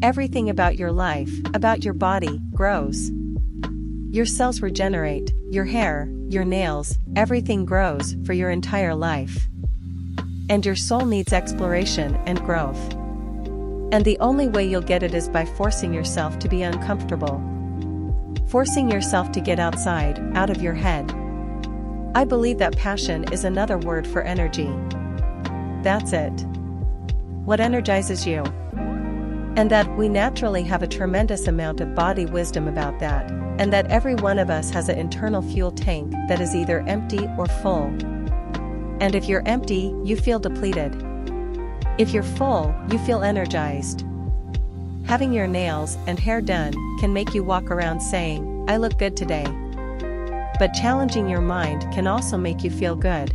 Everything about your life, about your body, grows. Your cells regenerate, your hair, your nails, everything grows for your entire life. And your soul needs exploration and growth. And the only way you'll get it is by forcing yourself to be uncomfortable. Forcing yourself to get outside, out of your head. I believe that passion is another word for energy. That's it. What energizes you? And that we naturally have a tremendous amount of body wisdom about that, and that every one of us has an internal fuel tank that is either empty or full. And if you're empty, you feel depleted. If you're full, you feel energized. Having your nails and hair done can make you walk around saying, "I look good today." But challenging your mind can also make you feel good.